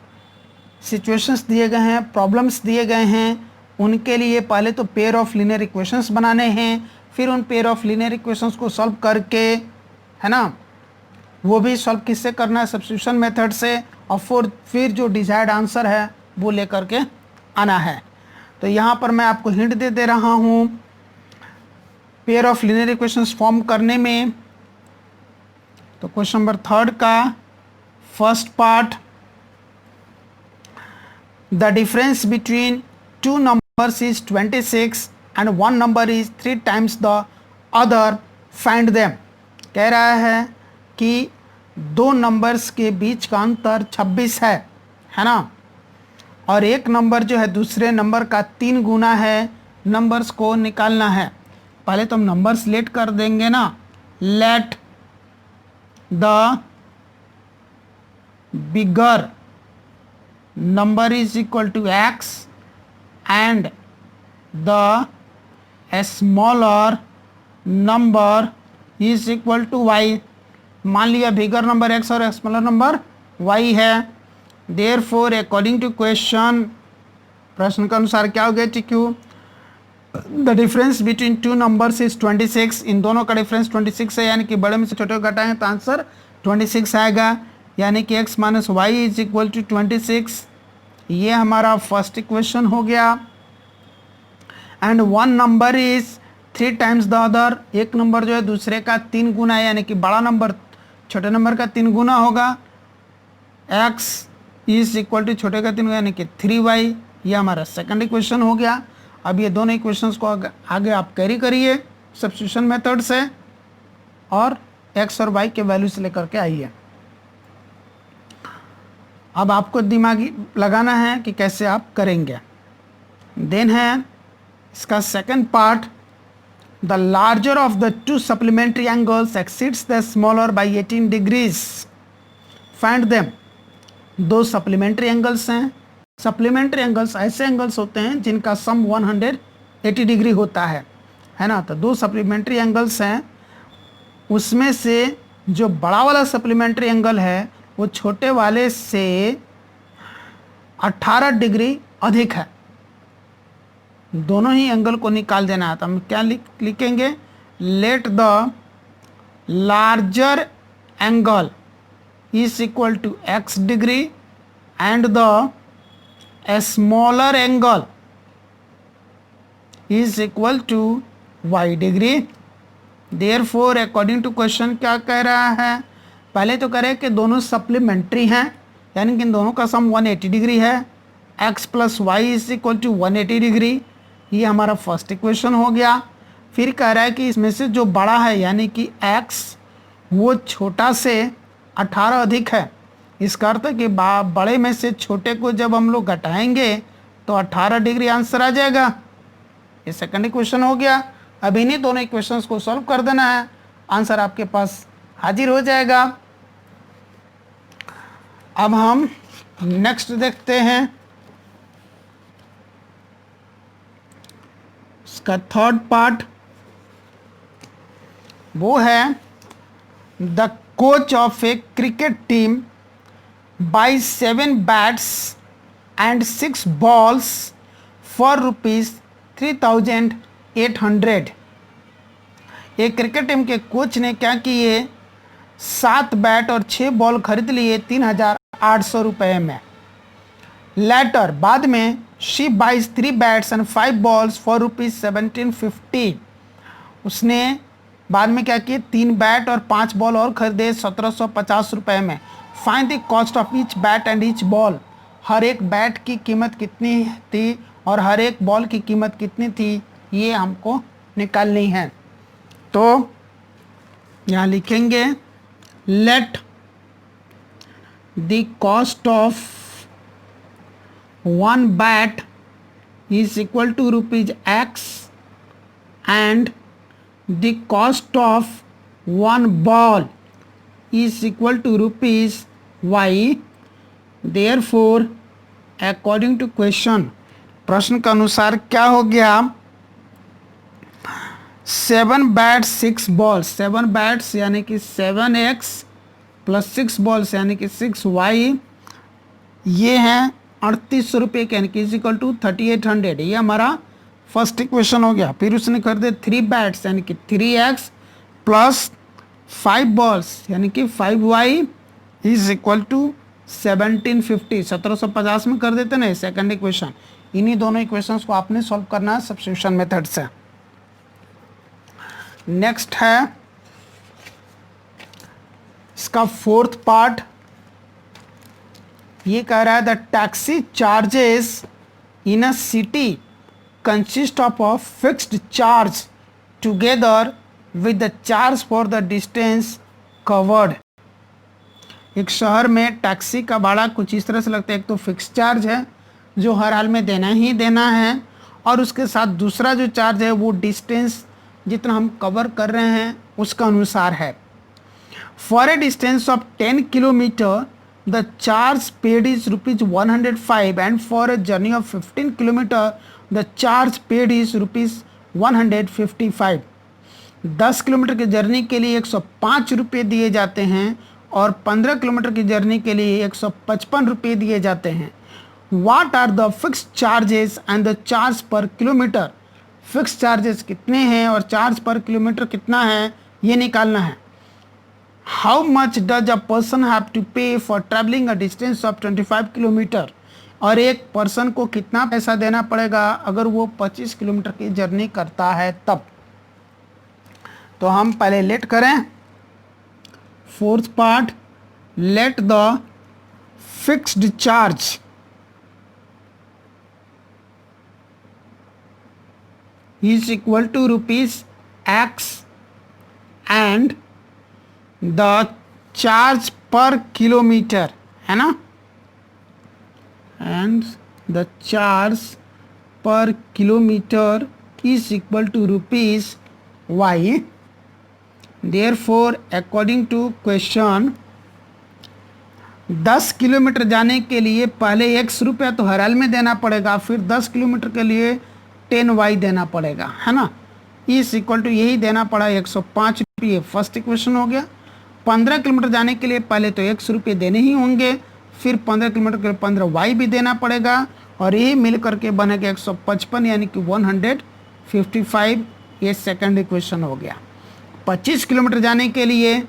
सिचुएशंस दिए गए हैं, प्रॉब्लम्स दिए गए हैं, उनके लिए पहले तो पेयर ऑफ लीनियर इक्वेशंस बनाने हैं, फिर उन पेयर ऑफ लीनियर इक्वेशंस को सॉल्व करके, है ना, वो भी सॉल्व किससे करना है, सब्स्टिट्यूशन मेथड से, और फिर जो डिजायर्ड आंसर है वो लेकर के आना है। तो यहाँ पर मैं आपको हिंट दे रहा हूँ pair of linear equations form करने में। तो क्वेश्चन नंबर 3 का first part, the difference between two numbers is 26 and one number is 3 times the other, find them. कह रहा है कि दो नंबर्स के बीच का अंतर 26 है ना, और एक नंबर जो है दूसरे नंबर का 3 गुना है, नंबर्स को निकालना है। पहले तो हम नंबर्स लेट कर देंगे ना, let the bigger number is equal to x and the smaller number is equal to y। मान लिया बिगर नंबर x और स्मॉलर नंबर y है। देयरफॉर अकॉर्डिंग टू क्वेश्चन, प्रश्न के अनुसार क्या हो गया TQ, the difference between two numbers is 26। इन दोनों का डिफरेंस 26 है, यानी कि बड़े में से छोटे को घटाएंगे तो आंसर 26 आएगा, यानी कि x minus y is equal to 26। ये हमारा फर्स्ट इक्वेशन हो गया। And one number is 3 times the other, एक नंबर जो है दूसरे का 3 गुना है, यानी कि बड़ा नंबर छोटे नंबर का 3 गुना होगा। x इज इक्वल टू छोटे का 3 गुना यानी कि 3y। ये हमारा सेकंड इक्वेशन हो गया। अब ये दोनों इक्वेशंस को आगे आप कैरी करिए सब्स्टिट्यूशन मेथड से और x और y के वैल्यू से लेकर के आइए। अब आपको दिमागी लगाना है कि कैसे आप करेंगे। देन है इसका second part, the larger of the two supplementary angles exceeds the smaller by 18 degrees, find them. दो सप्लीमेंट्री एंगल्स हैं। सप्लीमेंट्री एंगल्स ऐसे एंगल्स होते हैं जिनका सम 180 डिग्री होता है ना। तो दो सप्लीमेंट्री एंगल्स हैं, उसमें से जो बड़ा वाला सप्लीमेंट्री एंगल है वो छोटे वाले से 18 डिग्री अधिक है। दोनों ही एंगल को निकाल देना है। तो हम क्या लिखेंगे, let the larger angle is equal to x degree and the smaller angle is equal to y degree. Therefore according to question क्या कह रहा है, पहले तो कह रहे कि दोनों सप्लीमेंट्री हैं, यानी कि इन दोनों का सम 180 डिग्री है। x plus y is equal to 180 degree, ये हमारा फर्स्ट इक्वेशन हो गया। फिर कह रहा है कि इसमें से जो बड़ा है यानी कि x वो छोटा से 18 अधिक है। इसका अर्थ है कि बड़े में से छोटे को जब हम लोग घटाएंगे तो 18 डिग्री आंसर आ जाएगा। ये सेकंड इक्वेशन हो गया। अब इन्हीं दोनों इक्वेशंस को सॉल्व कर देना है, आंसर आपके पास हाजिर हो जाएगा। अब हम नेक्स्ट देखते हैं, इसका थर्ड पार्ट वो है, the coach of A cricket team by 7 bats and 6 balls for ₹3,800। एक क्रिकेट टीम के कोच ने क्या किए, 7 बैट और 6 बॉल खरीद लिए 3,800 रुपये में। लेटर बाद में she buys 3 bats and 5 balls for ₹1750। उसने बाद में क्या किए, 3 बैट और 5 बॉल और खरीदे 1750 रुपये में। Find the cost of each bat and each ball. हर एक बैट की कीमत कितनी थी और हर एक बॉल की कीमत कितनी थी, ये हमको निकालनी है। तो यहाँ लिखेंगे, let the cost of 1 bat is equal to ₹X and the cost of 1 ball is equal to ₹Y। Therefore according to question, प्रश्न के अनुसार क्या हो गया, 7 बैट्स 6 बॉल्स, 7 बैट्स यानी कि 7x प्लस 6 बॉल्स यानी कि 6y, ये हैं 3800 रुपये के, यानी कि इज इक्वल टू 3800। ये हमारा फर्स्ट इक्वेशन हो गया। फिर उसने खरीदे 3 बैट्स यानी कि 3x प्लस 5 बॉल्स यानी कि 5y इज इक्वल टू 1750। 1750 में कर देते ना सेकंड इक्वेशन। इन्हीं दोनों इक्वेशंस को आपने सॉल्व करना है सब्स्टिट्यूशन मेथड से। नेक्स्ट है इसका फोर्थ पार्ट, ये कह रहा है the taxi charges in a city consist of a fixed charge together with the charge for the distance covered. एक शहर में टैक्सी का भाड़ा कुछ इस तरह से लगता है, एक तो फिक्स चार्ज है जो हर हाल में देना ही देना है, और उसके साथ दूसरा जो चार्ज है वो डिस्टेंस जितना हम कवर कर रहे हैं उसका अनुसार है। For a distance of 10 kilometre the charge paid is ₹105 and for a journey of 15 kilometre the charge paid is ₹155। 10 kilometre की जर्नी के लिए 105 रुपये दिए जाते हैं और 15 किलोमीटर की जर्नी के लिए 155 रुपये दिए जाते हैं। What are the fix charges and the charge per kilometre. Fix charges कितने हैं और चार्ज पर किलोमीटर कितना है ये निकालना है। How much does a person have to pay for travelling a distance of 25 kilometre. और एक पर्सन को कितना पैसा देना पड़ेगा अगर वो 25 किलोमीटर की जर्नी करता है तब। तो हम पहले लेट करें। Fourth part, let the fixed charge is equal to ₹X and the charge per kilometer, है ना, and the charge per kilometer is equal to ₹Y. Therefore according to question 10 kilometre जाने के लिए पहले X रुपया तो हर हाल में देना पड़ेगा, फिर 10 किलोमीटर के लिए 10Y देना पड़ेगा, है ना। इस इक्वल टू यही देना पड़ा 105 रुपये। फर्स्ट इक्वेशन हो गया। 15 किलोमीटर जाने के लिए पहले तो X रुपये देने ही होंगे, फिर 15 किलोमीटर के लिए 15Y भी देना पड़ेगा और ये मिल करके बनेगा 155 यानी कि 155। ये सेकंड इक्वेशन हो गया। 25 किलोमीटर जाने के लिए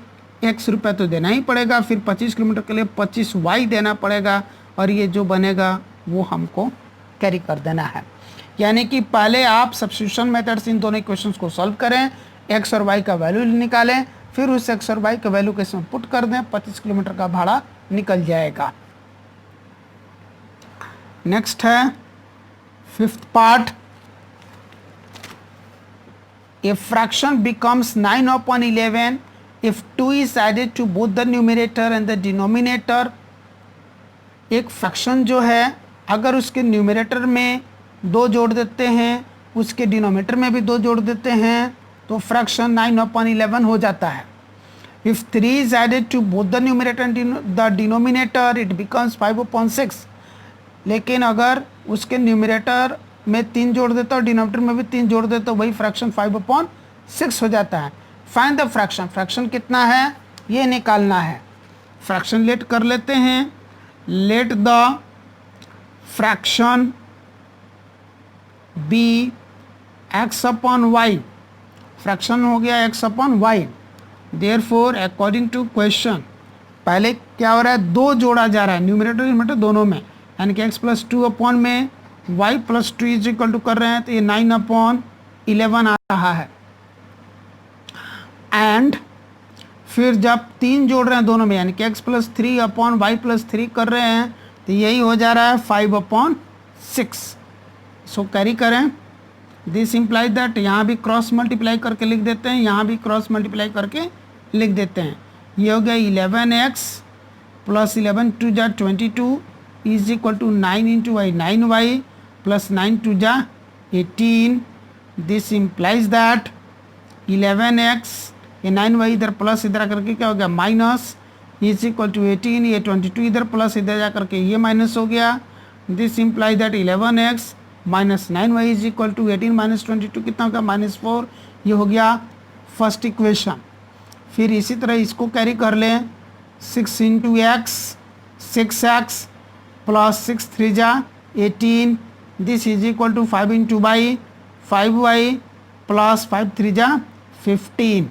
X रुपये तो देना ही पड़ेगा, फिर 25 किलोमीटर के लिए 25Y देना पड़ेगा और ये जो बनेगा वो हमको कैरी कर देना है। यानी कि पहले आप सब्स्टिट्यूशन मेथड से इन दोनों इक्वेशंस को सॉल्व करें, X और Y का वैल्यू निकालें, फिर उस X और Y का वैल्यू के इसमें पुट कर दें, 25 किलोमीटर का भाड़ा निकल जाएगा। नेक्स्ट है fifth part, a fraction becomes 9/11 if 2 is added to both the numerator and the denominator. एक फ्रैक्शन जो है अगर उसके न्यूमरेटर में 2 जोड़ देते हैं, उसके डिनोमिनेटर में भी 2 जोड़ देते हैं तो फ्रैक्शन 9/11 हो जाता है। If 3 is added to both the numerator and the denominator it becomes 5/6। लेकिन अगर उसके न्यूमरेटर में 3 जोड़ देता और डिनोमिनेटर में भी 3 जोड़ देता तो वही फ्रैक्शन 5/6 हो जाता है। फाइंड द फ्रैक्शन, फ्रैक्शन कितना है ये निकालना है। फ्रैक्शन लेट कर लेते हैं। Let the fraction be X/Y। Fraction हो गया X/Y। Therefore according to question पहले क्या हो रहा है, 2 जोड़ा जा रहा है न्यूमरेटर डिनोमिनेटर दोनों में, यानी कि X+2 में Y+2 इज इक्वल टू कर रहे हैं तो ये 9/11 आ रहा है। एंड फिर जब 3 जोड़ रहे हैं दोनों में यानी कि X+3 Y+3 कर रहे हैं तो यही हो जा रहा है 5/6। सो कैरी करें। दिस इम्प्लाइज दैट, यहाँ भी क्रॉस मल्टीप्लाई करके लिख देते हैं, यहाँ भी क्रॉस मल्टीप्लाई करके लिख देते हैं। ये हो गया 11x प्लस 11 2 जा 22 is equal to 9 into y 9y plus 9 2 जा 18। दिस इम्प्लाइज दैट 11x, ये 9y इधर प्लस इधर करके क्या हो गया माइनस इज इक्वल टू 18। ये 22 इधर प्लस इधर जा करके ये माइनस हो गया। This implies that 11x minus 9y is equal to 18 minus 22 कितना होगा -4। ये हो गया फर्स्ट इक्वेशन। फिर इसी तरह इसको कैरी कर लें 6 इंटू एक्स 6x प्लस 6 3 जा 18। This is equal to 5 into y 5y plus 5 3 जा 15।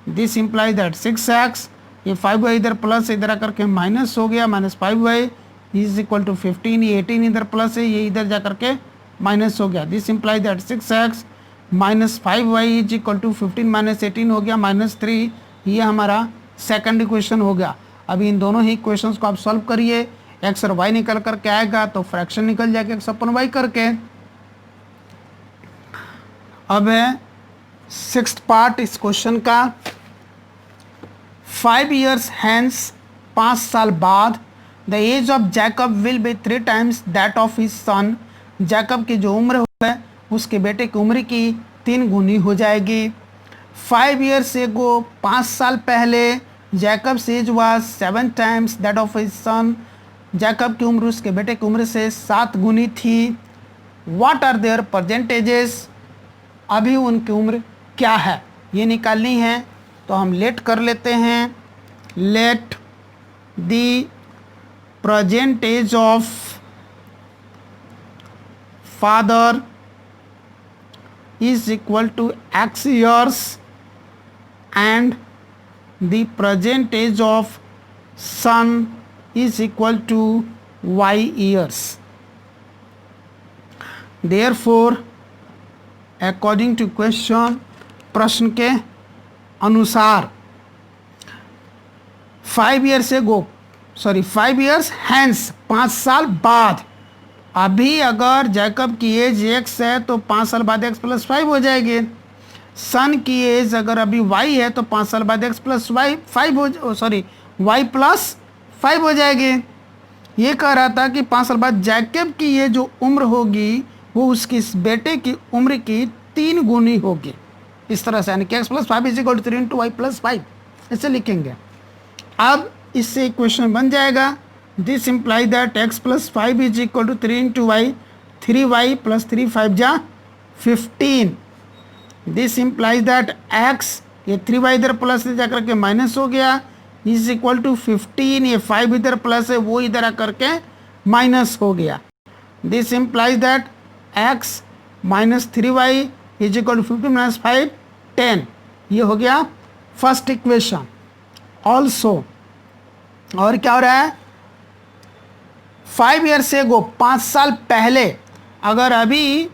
दिस इम्प्लाइज दैट 6x, ये 5y इधर प्लस इधर आकर के माइनस हो गया -5y इज इक्वल टू 15। ये 18 इधर प्लस है, ये इधर जा करके माइनस हो गया। This implies that 6x minus 5y is equal to 15 minus 18 हो गया -3। ये हमारा सेकंड इक्वेशन हो गया। अभी इन दोनों ही इक्वेशंस को आप सॉल्व करिए। एक्स और वाई निकल करके आएगा तो फ्रैक्शन निकल जाएगा एक्स अपन वाई करके। अब है सिक्स्थ पार्ट इस क्वेश्चन का। 5 years hence, 5 साल बाद, the age of Jacob will be 3 times that of his son, Jacob की जो उम्र है उसके बेटे की उम्र की 3 गुनी हो जाएगी। 5 years ago, 5 साल पहले, Jacob's age was 7 times that of his son, Jacob की उम्र उसके बेटे की उम्र से 7 गुनी थी। व्हाट आर देयर परसेंटेजेस, अभी उनकी उम्र क्या है ये निकालनी है। तो हम लेट कर लेते हैं, let the present age of father is equal to x years and the present age of son is equal to y years. Therefore, according to question, प्रश्न के अनुसार 5 years ago, 5 years hence, 5 साल बाद, अभी अगर जैकब की as x है तो 5 साल बाद x प्लस 5 हो जाएगी। सन की एज अगर अभी y है तो 5 साल बाद x प्लस y 5 हो y प्लस 5 हो जाएगी। ये कह रहा था कि 5 साल बाद जैकब की ये जो उम्र होगी वो उसकी बेटे की उम्र की 3 गुनी होगी। इस तरह से, यानी कि x plus 5 is equal to 3 into y plus 5 ऐसे लिखेंगे। अब इससे इक्वेशन बन जाएगा, this imply that x plus 5 is equal to 3 into y, 3y plus 3 5 जा 15। दिस इम्प्लाइज दैट x, ये 3y इधर प्लस से जाकर के माइनस हो गया, इज इक्वल टू 15, ये 5 इधर प्लस है वो इधर आकर के माइनस हो गया। This implies that x minus 3y is equal to 15 minus 5 10। ये हो गया फर्स्ट इक्वेशन। ऑल्सो और क्या हो रहा है, 5 years ago, 5 साल पहले, अगर अभी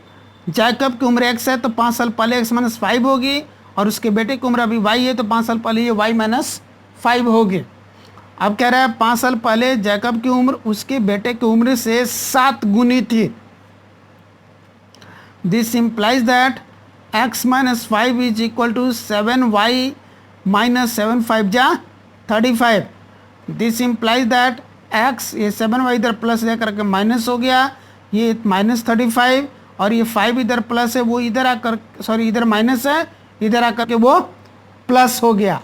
जैकब की उम्र x है तो 5 साल पहले x माइनस 5 होगी, और उसके बेटे की उम्र अभी y है तो 5 साल पहले ये y माइनस 5 होगी। अब कह रहा है 5 साल पहले जैकब की उम्र उसके बेटे की उम्र से 7 गुनी थी। This implies that x minus 5 is equal to 7y minus 7 5 जा 35। दिस इम्प्लाइज दैट x, ये 7y इधर प्लस जा करके माइनस हो गया, ये माइनस 35, और ये 5 इधर प्लस है वो इधर आकर इधर माइनस है इधर आकर के वो प्लस हो गया।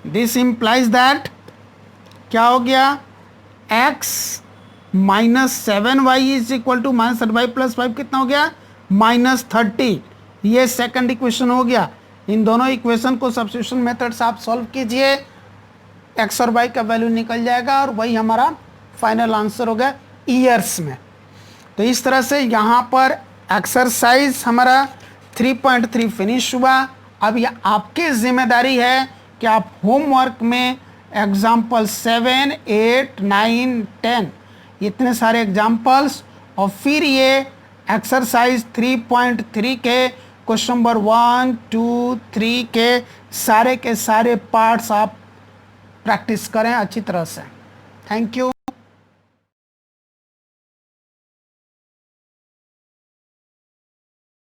दिस इम्प्लाइज दैट क्या हो गया, x minus 7y is equal to minus 35 plus 5 कितना हो गया, माइनस 30। ये सेकंड इक्वेशन हो गया। इन दोनों इक्वेशन को सब्स्टिट्यूशन मेथड से आप सॉल्व कीजिए, x और y का वैल्यू निकल जाएगा और वही हमारा फाइनल आंसर हो गया ईयर्स में। तो इस तरह से यहाँ पर एक्सरसाइज हमारा 3.3 फिनिश हुआ। अब ये आपकी जिम्मेदारी है कि आप होमवर्क में एग्जाम्पल 7, 8, 9, 10 इतने सारे एग्जाम्पल्स, और फिर ये एक्सरसाइज 3.3 के क्वेश्चन नंबर 1, 2, 3 के सारे पार्ट्स आप प्रैक्टिस करें अच्छी तरह से। Thank you.